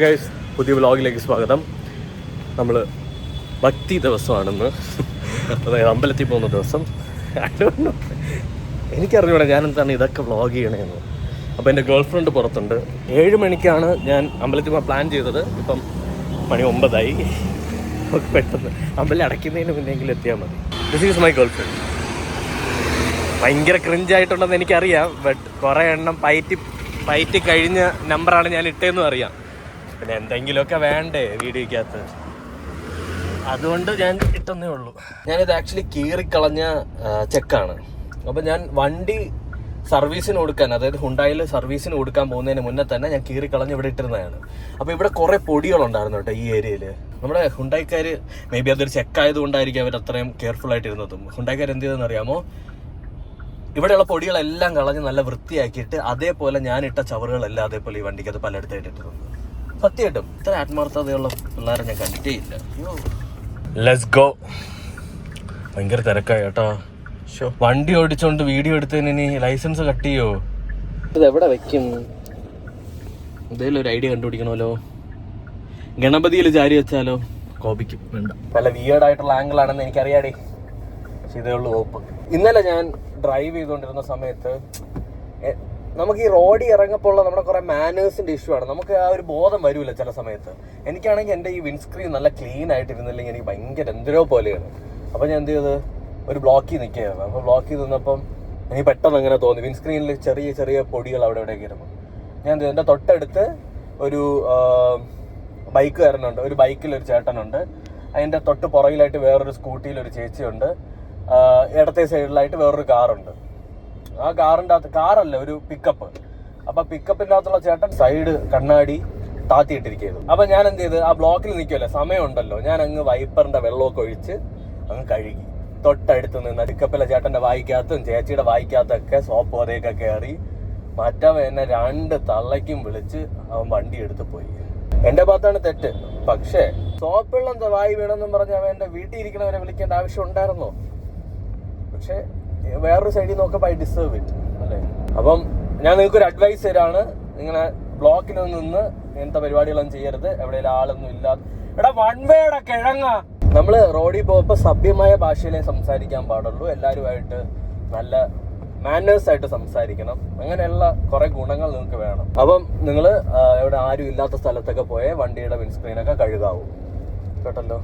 Guys, പുതിയ വ്ളോഗിലേക്ക് സ്വാഗതം. നമ്മൾ ഭക്തി ദിവസമാണെന്ന്, അതായത് അമ്പലത്തിൽ പോകുന്ന ദിവസം. എനിക്കറിഞ്ഞൂടെ ഞാൻ എന്താണ് ഇതൊക്കെ വ്ളോഗ് ചെയ്യണേന്ന്. അപ്പോൾ എൻ്റെ ഗേൾ ഫ്രണ്ട് പുറത്തുണ്ട്. 7 മണിക്കാണ് ഞാൻ അമ്പലത്തിൽ പോകാൻ പ്ലാൻ ചെയ്തത്. ഇപ്പം മണി 9 പെട്ടെന്ന് അമ്പലം അടയ്ക്കുന്നതിന് മുന്നെങ്കിലും എത്തിയാൽ മതി. This is my girl friend. ഭയങ്കര ക്രിഞ്ചായിട്ടുണ്ടെന്ന് എനിക്കറിയാം, ബട്ട് കുറേ എണ്ണം പയറ്റി കഴിഞ്ഞ നമ്പറാണ് ഞാൻ ഇട്ടതെന്നും അറിയാം. പിന്നെ എന്തെങ്കിലുമൊക്കെ വേണ്ടേ വീഡിയോയ്ക്കകത്ത്, അതുകൊണ്ട് ഞാൻ ഇട്ടെന്നേ ഉള്ളൂ. ഞാനിത് ആക്ച്വലി കീറിക്കളഞ്ഞ ചെക്കാണ്. അപ്പോൾ ഞാൻ വണ്ടി സർവീസിന് കൊടുക്കാൻ, അതായത് ഹുണ്ടായിൽ സർവീസിന് കൊടുക്കാൻ പോകുന്നതിന് മുന്നേ തന്നെ ഞാൻ കീറിക്കളഞ്ഞ് ഇവിടെ ഇട്ടിരുന്നതാണ്. അപ്പോൾ ഇവിടെ കുറേ പൊടികളുണ്ടായിരുന്നു കേട്ടോ ഈ ഏരിയയിൽ. നമ്മുടെ ഹുണ്ടായിക്കാർ മേ ബി അതൊരു ചെക്കായതുകൊണ്ടായിരിക്കും അവർ അത്രയും കെയർഫുൾ ആയിട്ടിരുന്നതും. ഹുണ്ടായിക്കാർ എന്ത് ചെയ്തെന്ന് അറിയാമോ, ഇവിടെയുള്ള പൊടികളെല്ലാം കളഞ്ഞ് നല്ല വൃത്തിയാക്കിയിട്ട് അതേപോലെ ഞാനിട്ട ചവറുകളെല്ലാം അതേപോലെ ഈ വണ്ടിക്ക് അത് പലയിടത്തായിട്ട് ഇട്ടിട്ടുണ്ട്. സത്യമായിട്ടും ഇത്ര ആത്മാർത്ഥതയുള്ള പിള്ളേരെ ഞാൻ കണ്ടിട്ടേ ഇല്ല. Let's go. ഭയങ്കര തിരക്കായി കേട്ടോ. വണ്ടി ഓടിച്ചോണ്ട് വീഡിയോ എടുത്തതിന് ഇനി ലൈസൻസ് കട്ട് ചെയ്യോ? ഇത് എവിടെ വെക്കും? എന്തെങ്കിലും ഒരു ഐഡിയ കണ്ടുപിടിക്കണമല്ലോ. ഗണപതിയിൽ ചാരി വെച്ചാലോ? കോപിക്കും. വേണ്ട, നല്ല വിയേർഡായിട്ടുള്ള ആംഗിൾ ആണെന്ന് എനിക്കറിയാടേ. പക്ഷെ ഇതേ ഉള്ളൂ കോപ്പ്. ഇന്നലെ ഞാൻ ഡ്രൈവ് ചെയ്തുകൊണ്ടിരുന്ന സമയത്ത് നമുക്ക് ഈ റോഡിൽ ഇറങ്ങപ്പോൾ നമ്മുടെ കുറേ മാനേഴ്സിൻ്റെ ഇഷ്യൂ ആണ്. നമുക്ക് ആ ഒരു ബോധം വരില്ല ചില സമയത്ത്. എനിക്കാണെങ്കിൽ എൻ്റെ ഈ വിൻസ്ക്രീൻ നല്ല ക്ലീൻ ആയിട്ടിരുന്നില്ലെങ്കിൽ എനിക്ക് ഭയങ്കര എന്തരോ പോലെയാണ്. അപ്പോൾ ഞാൻ എന്ത് ചെയ്തത്, ഒരു ബ്ലോക്കിൽ നിൽക്കുകയായിരുന്നു. അപ്പോൾ ബ്ലോക്കിൽ നിന്നപ്പം എനിക്ക് പെട്ടെന്ന് അങ്ങനെ തോന്നി, വിൻസ്ക്രീനിൽ ചെറിയ ചെറിയ പൊടികൾ അവിടെ ഇവിടെയൊക്കെ ഇരുന്നു. ഞാൻ എന്ത് ചെയ്തു, എൻ്റെ തൊട്ടടുത്ത് ഒരു ബൈക്കുകാരനുണ്ട്, ഒരു ബൈക്കിലൊരു ചേട്ടനുണ്ട്, അതിൻ്റെ തൊട്ട് പുറകിലായിട്ട് വേറൊരു സ്കൂട്ടിയിലൊരു ചേച്ചിയുണ്ട്, ഇടത്തെ സൈഡിലായിട്ട് വേറൊരു കാറുണ്ട്. ആ കാറിൻ്റെ അകത്ത്, കാറല്ല ഒരു പിക്കപ്പ്. അപ്പൊ പിക്കപ്പിൻ്റെ അകത്തുള്ള ചേട്ടൻ സൈഡ് കണ്ണാടി താത്തിയിട്ടിരിക്കുന്നു. അപ്പൊ ഞാൻ എന്ത് ചെയ്ത്, ആ ബ്ലോക്കിൽ നിൽക്കുമല്ലോ, സമയമുണ്ടല്ലോ, ഞാൻ അങ്ങ് വൈപ്പറിന്റെ വെള്ളമൊക്കെ ഒഴിച്ച് അങ്ങ് കഴുകി. തൊട്ടടുത്ത് നിന്ന് പിക്കപ്പിലെ ചേട്ടന്റെ വായിക്കകത്തും ചേച്ചിയുടെ വായിക്കകത്തൊക്കെ സോപ്പ് അതേക്കെ കയറി മറ്റവൻ എന്നെ 2 തള്ളയ്ക്കും വിളിച്ച് അവൻ വണ്ടി എടുത്ത് പോയി. എന്റെ ഭാഗത്താണ് തെറ്റ്. പക്ഷേ സോപ്പ് വെള്ളം വായി വീണെന്നും പറഞ്ഞ് അവൻ എന്റെ വീട്ടിൽ ഇരിക്കണവരെ വിളിക്കേണ്ട ആവശ്യം ഉണ്ടായിരുന്നോ? പക്ഷെ വേറൊരു സൈഡിൽ നോക്കുമ്പോൾ ഐ ഡിസേർവ് ഇറ്റ് അല്ലേ. അപ്പം ഞാൻ നിങ്ങൾക്കൊരു അഡ്വൈസ് തരാണ്, ഇങ്ങനെ ബ്ലോക്കിലൊന്നും നിന്ന് ഇങ്ങനത്തെ പരിപാടികളൊന്നും ചെയ്യരുത്. എവിടെയെങ്കിലും ആളൊന്നും ഇല്ലാതെ. എടാ വൺ വേയുടെ കിഴങ്ങ. നമ്മൾ റോഡിൽ പോകുമ്പോൾ സഭ്യമായ ഭാഷയിലേ സംസാരിക്കാൻ പാടുള്ളൂ. എല്ലാവരുമായിട്ട് നല്ല മാനേഴ്സ് ആയിട്ട് സംസാരിക്കണം. അങ്ങനെയുള്ള കുറെ ഗുണങ്ങൾ നിങ്ങൾക്ക് വേണം. അപ്പം നിങ്ങൾ എവിടെ ആരും ഇല്ലാത്ത സ്ഥലത്തൊക്കെ പോയേ വണ്ടിയുടെ വിൻസ്ക്രീനൊക്കെ കഴുകാവൂ കേട്ടല്ലോ.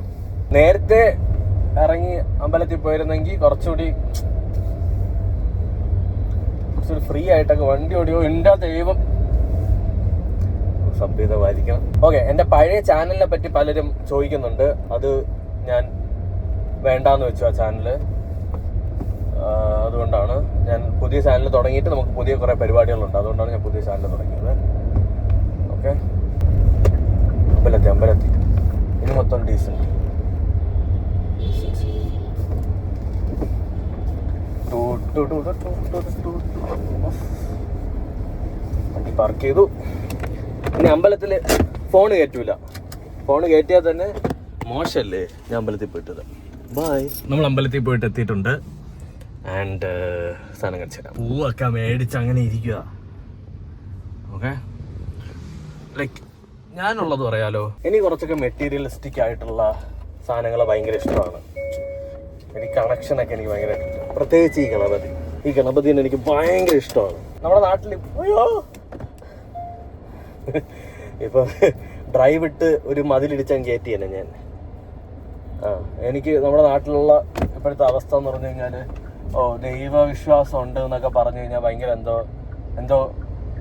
നേരത്തെ ഇറങ്ങി അമ്പലത്തിൽ പോയിരുന്നെങ്കിൽ കുറച്ചുകൂടി ഫ്രീ ആയിട്ടൊക്കെ വണ്ടി ഓടിയോ. എൻ്റെ ദൈവം, സഭ്യത പാലിക്കണം. ഓക്കെ, എൻ്റെ പഴയ ചാനലിനെ പറ്റി പലരും ചോദിക്കുന്നുണ്ട്. അത് ഞാൻ വേണ്ടാന്ന് വെച്ചു ആ ചാനല്. അതുകൊണ്ടാണ് ഞാൻ പുതിയ ചാനൽ തുടങ്ങിയിട്ട് നമുക്ക് പുതിയ കുറേ പരിപാടികളുണ്ട്. അതുകൊണ്ടാണ് ഞാൻ പുതിയ ചാനൽ തുടങ്ങിയത്. ഓക്കെ, അമ്പലത്തി ഇനി മൊത്തം ഡീസൻറ്റ്. വണ്ടി പാർക്ക് ചെയ്തു. ഇനി അമ്പലത്തിൽ ഫോൺ കയറ്റൂല. ഫോൺ കയറ്റിയാൽ തന്നെ മോശമല്ലേ. ഞാൻ അമ്പലത്തിൽ പോയിട്ടത്. ബായ്. നമ്മൾ അമ്പലത്തിൽ പോയിട്ട് എത്തിയിട്ടുണ്ട്. ആൻഡ് സാധനം കാണിച്ചു തരാം. പൂവൊക്കെ മേടിച്ച് അങ്ങനെ ഇരിക്കുക. ഓക്കെ, ലൈക്ക് ഞാനുള്ളത് പറയാലോ. എനിക്ക് കുറച്ചൊക്കെ മെറ്റീരിയലിസ്റ്റിക് ആയിട്ടുള്ള സാധനങ്ങൾ ഭയങ്കര ഇഷ്ടമാണ്. എനിക്ക് കണക്ഷനൊക്കെ എനിക്ക് ഭയങ്കര ഇഷ്ടം. പ്രത്യേകിച്ച് ഈ ഗണപതിനെ എനിക്ക് ഭയങ്കര ഇഷ്ടമാണ്. നമ്മുടെ നാട്ടിൽ ഇപ്പൊ ഡ്രൈവ് ഇട്ട് ഒരു മതിലിടിച്ചാൽ കയറ്റി തന്നെ ഞാൻ. എനിക്ക് നമ്മുടെ നാട്ടിലുള്ള ഇപ്പോഴത്തെ അവസ്ഥ എന്ന് പറഞ്ഞു കഴിഞ്ഞാൽ, ദൈവവിശ്വാസം ഉണ്ട് എന്നൊക്കെ പറഞ്ഞു കഴിഞ്ഞാൽ ഭയങ്കര എന്തോ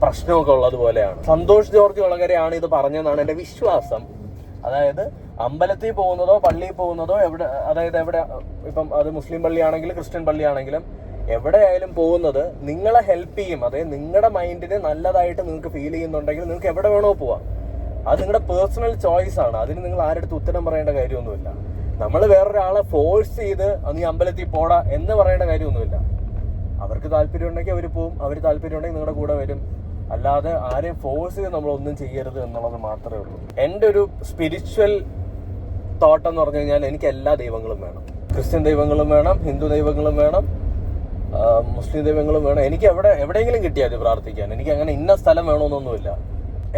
പ്രശ്നമൊക്കെ ഉള്ളതുപോലെയാണ്. സന്തോഷ് ജോർജ് വളകരയാണ് ഇത് പറഞ്ഞതെന്നാണ് എൻ്റെ വിശ്വാസം. അതായത് അമ്പലത്തിൽ പോകുന്നതോ പള്ളിയിൽ പോകുന്നതോ എവിടെ ഇപ്പം അത് മുസ്ലിം പള്ളിയാണെങ്കിലും ക്രിസ്ത്യൻ പള്ളിയാണെങ്കിലും എവിടെയായാലും പോകുന്നത് നിങ്ങളെ ഹെൽപ്പ് ചെയ്യും. അതായത് നിങ്ങളുടെ മൈൻഡിന് നല്ലതായിട്ട് നിങ്ങൾക്ക് ഫീൽ ചെയ്യുന്നുണ്ടെങ്കിൽ നിങ്ങൾക്ക് എവിടെ വേണോ പോവാം. അത് നിങ്ങളുടെ പേഴ്സണൽ ചോയ്സ് ആണ്. അതിന് നിങ്ങൾ ആരുടെ ഉത്തരം പറയേണ്ട കാര്യമൊന്നുമില്ല. നമ്മൾ വേറൊരാളെ ഫോഴ്സ് ചെയ്ത് നീ അമ്പലത്തിൽ പോടാ എന്ന് പറയേണ്ട കാര്യമൊന്നുമില്ല. അവർക്ക് താല്പര്യം ഉണ്ടെങ്കിൽ അവർ പോവും, അവർ താല്പര്യം ഉണ്ടെങ്കിൽ നിങ്ങളുടെ കൂടെ വരും. അല്ലാതെ ആരെയും ഫോഴ്സ് ചെയ്ത് നമ്മളൊന്നും ചെയ്യരുത് എന്നുള്ളത് മാത്രമേ ഉള്ളൂ. എൻ്റെ ഒരു സ്പിരിച്വൽ തോട്ട് എന്ന് പറഞ്ഞു കഴിഞ്ഞാൽ എനിക്ക് എല്ലാ ദൈവങ്ങളും വേണം. ക്രിസ്ത്യൻ ദൈവങ്ങളും വേണം, ഹിന്ദു ദൈവങ്ങളും വേണം, മുസ്ലിം ദൈവങ്ങളും വേണം. എനിക്ക് എവിടെയെങ്കിലും കിട്ടിയാൽ പ്രാർത്ഥിക്കാൻ. എനിക്ക് അങ്ങനെ ഇന്ന സ്ഥലം വേണമെന്നൊന്നുമില്ല.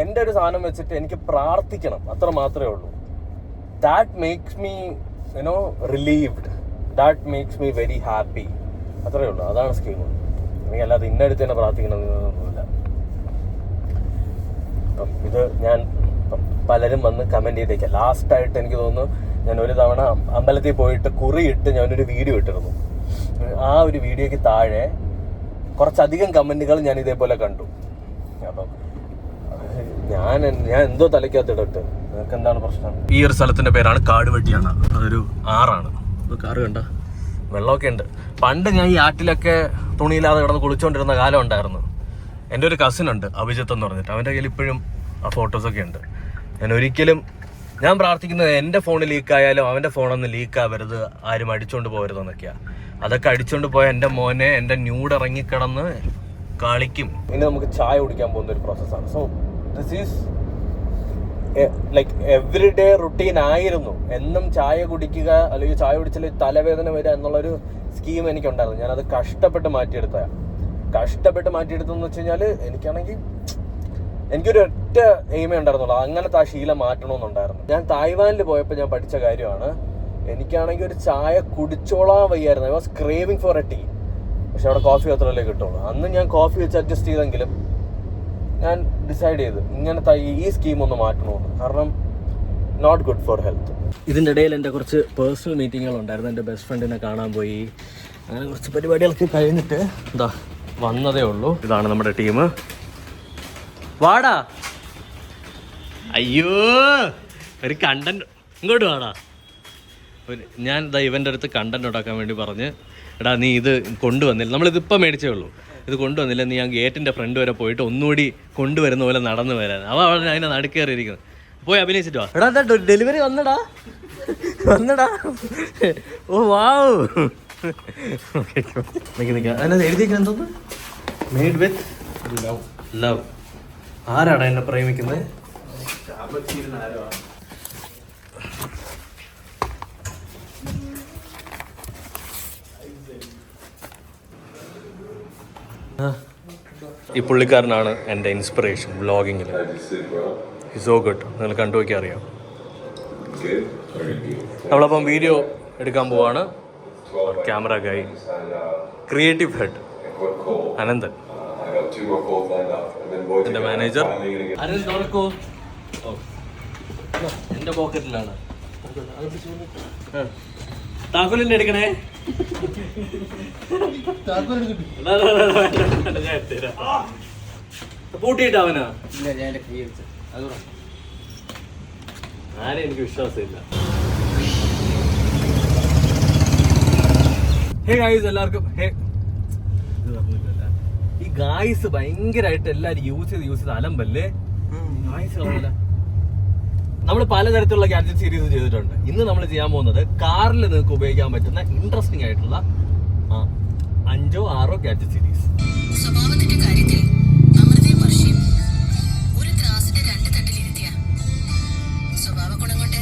എൻ്റെ ഒരു സാധനം വെച്ചിട്ട് എനിക്ക് പ്രാർത്ഥിക്കണം, അത്ര മാത്രമേ ഉള്ളൂ. That makes me you know relieved, that makes me very happy, അത്രയേ ഉള്ളൂ. അതാണ് സ്കീം. എനിക്കല്ലാതെ ഇന്നടുത്ത് തന്നെ പ്രാർത്ഥിക്കണമെന്നൊന്നുമില്ല. അപ്പം ഇത് ഞാൻ പലരും വന്ന് കമൻറ്റ് ചെയ്തേക്കാം. ലാസ്റ്റായിട്ട് എനിക്ക് തോന്നുന്നു ഞാൻ ഒരു തവണ അമ്പലത്തിൽ പോയിട്ട് കുറിയിട്ട് ഞാനൊരു വീഡിയോ ഇട്ടിരുന്നു. ആ ഒരു വീഡിയോയ്ക്ക് താഴെ കുറച്ചധികം കമൻറ്റുകൾ ഞാൻ ഇതേപോലെ കണ്ടു. അപ്പം ഞാൻ എന്തോ തലയ്ക്കകത്തിടട്ട്, നിങ്ങൾക്ക് എന്താണ് പ്രശ്നം? ഈ ഒരു സ്ഥലത്തിന്റെ പേരാണ് കാടുവെട്ടിയാണ്. അതൊരു ആറാണ്. കാറ് കണ്ട വെള്ളമൊക്കെ ഉണ്ട്. പണ്ട് ഞാൻ ഈ ആറ്റിലൊക്കെ തുണിയില്ലാതെ കിടന്ന് കുളിച്ചുകൊണ്ടിരുന്ന കാലം ഉണ്ടായിരുന്നു. എൻ്റെ ഒരു കസിൻ ഉണ്ട്, അഭിജിത്ത് എന്ന് പറഞ്ഞിട്ട്. അവൻ്റെ കയ്യിൽ ഇപ്പോഴും ആ ഫോട്ടോസൊക്കെ ഉണ്ട്. ഞാൻ പ്രാർത്ഥിക്കുന്നത് എൻ്റെ ഫോൺ ലീക്കായാലും അവൻ്റെ ഫോണൊന്നും ലീക്കാവരുത്, ആരും അടിച്ചുകൊണ്ട് പോകരുതെന്നൊക്കെയാണ്. അതൊക്കെ അടിച്ചുകൊണ്ട് പോയ എൻ്റെ മോനെ എൻ്റെ ന്യൂഡ് ഇറങ്ങിക്കിടന്ന് കളിക്കും. ഇനി നമുക്ക് ചായ കുടിക്കാൻ പോകുന്ന ഒരു പ്രോസസ്സാണ്. So this is like every day routine ആയിരുന്നു. എന്നും ചായ കുടിക്കുക, അല്ലെങ്കിൽ ചായ കുടിച്ചാൽ തലവേദന വരിക എന്നുള്ളൊരു സ്കീം എനിക്കുണ്ടായിരുന്നു. ഞാനത് കഷ്ടപ്പെട്ട് മാറ്റിയെടുത്തെന്ന് വെച്ച് കഴിഞ്ഞാൽ എനിക്കൊരു ഒറ്റ എയിമേ ഉണ്ടായിരുന്നുള്ളൂ, അങ്ങനത്തെ ആ ശീലം മാറ്റണമെന്നുണ്ടായിരുന്നു. ഞാൻ തായ്വാനിൽ പോയപ്പോൾ ഞാൻ പഠിച്ച കാര്യമാണ്. എനിക്കാണെങ്കിൽ ഒരു ചായ കുടിച്ചോളാൻ വയ്യായിരുന്നു. I was craving for a tea. പക്ഷെ അവിടെ കോഫി അത്രയല്ലേ കിട്ടുള്ളൂ. അന്ന് ഞാൻ കോഫി വെച്ച് അഡ്ജസ്റ്റ് ചെയ്തെങ്കിലും ഞാൻ ഡിസൈഡ് ചെയ്ത് ഇങ്ങനത്തെ ഈ സ്കീം ഒന്ന് മാറ്റണമെന്ന്. കാരണം നോട്ട് ഗുഡ് ഫോർ ഹെൽത്ത്. ഇതിൻ്റെ ഇടയിൽ എൻ്റെ കുറച്ച് പേഴ്സണൽ മീറ്റിങ്ങുകളുണ്ടായിരുന്നു. എൻ്റെ ബെസ്റ്റ് ഫ്രണ്ടിനെ കാണാൻ പോയി. അങ്ങനെ കുറച്ച് പരിപാടികളൊക്കെ കഴിഞ്ഞിട്ട് വന്നതേ ഉള്ളൂ. ഇതാണ് നമ്മുടെ ടീം. വാടാ, അയ്യോ ഒരു കണ്ടന്റ് ഇങ്ങോട്ട് വാടാ. ഞാൻ ഇവൻ്റെ അടുത്ത് കണ്ടന്റ് ഉണ്ടാക്കാൻ വേണ്ടി പറഞ്ഞ്, എടാ നീ ഇത് കൊണ്ടുവന്നില്ല, നമ്മളിതിപ്പോൾ മേടിച്ചേ ഉള്ളൂ, ഇത് കൊണ്ടുവന്നില്ല, നീ ആ ഗേറ്റിൻ്റെ ഫ്രണ്ട് വരെ പോയിട്ട് ഒന്നുകൂടി കൊണ്ടുവരുന്ന പോലെ നടന്നു വരാൻ. അവൻ അതിനെ നടുക്കേറിയിരിക്കുന്നത്. പോയി അഭിനയിച്ചിട്ട് വാ. എടാ ഡെലിവറി വന്നടാ. ഓ വാവ്. അതിനകത്ത് എഴുതിയിരിക്കുന്നത് എന്തോന്ന്? Made with love. ആരാടാ എന്നെ പ്രേമിക്കുന്നത്? ഈ പുള്ളിക്കാരനാണ് എൻ്റെ ഇൻസ്പിറേഷൻ വ്ളോഗിങ്ങിൽ. So good. നിങ്ങൾ കണ്ടു നോക്കിയാൽ അറിയാം. നമ്മളപ്പം വീഡിയോ എടുക്കാൻ പോവാണ്. ക്യാമറ ഗൈ, ക്രിയേറ്റീവ് ഹെഡ് അനന്തൻ, എൻ്റെ മാനേജർ എൻ്റെ പോക്കറ്റിലാണ്. താക്കോലിൻ്റെ എടുക്കണേ. പൂട്ടിയിട്ട് അവനാ ആരെ എനിക്ക് വിശ്വാസമില്ല. ഹേ ഗായ്സ്, എല്ലാവർക്കും ഹേ. ഈ ഗായ്സ് ഭയങ്കരമായിട്ട് എല്ലാരും യൂസ് ചെയ്ത് അലമ്പല്ലേ ഗായ്സ്. നമ്മൾ പലതരത്തിലുള്ള ഗാഡ്ജറ്റ് സീരീസ് ചെയ്തിട്ടുണ്ട്. ഇന്ന് നമ്മൾ ചെയ്യാൻ പോകുന്നത് കാറിൽ നിങ്ങൾക്ക് ഉപയോഗിക്കാൻ പറ്റുന്ന ഇൻട്രസ്റ്റിംഗ് ആയിട്ടുള്ള 5 or 6 ഗാഡ്ജറ്റ് സീരീസ്. സ്വഭാവത്തിന്റെ കാര്യത്തിൽ അമൃതയും വർഷയും ഒരു ത്രാസിന്റെ 2 തട്ടിലിരുത്തിയ സ്വഭാവ ഗുണം കൊണ്ട്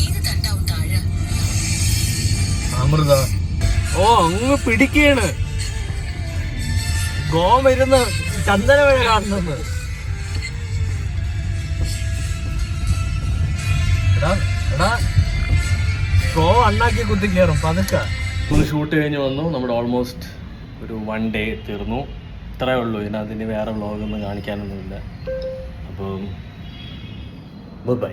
ഏത് തട്ടാവും താഴെ. അമൃത ഓ അങ്ങ് പിടിക്കാണ്. ഗോം വരുന്ന ചന്ദന വഴി കാണുന്നത്. ഗോ അണ്ണാക്കി കുത്തി കയറും പതുക്കെ. ഒന്ന് ഷൂട്ട് കഴിഞ്ഞ് വന്നു. നമ്മുടെ ഓൾമോസ്റ്റ് ഒരു 1 day തീർന്നു. ഇത്രയേ ഉള്ളൂ. ഇതിനകത്ത് ഇനി വേറെ വ്ളോഗൊന്നും കാണിക്കാനൊന്നുമില്ല. അപ്പം ബൈ.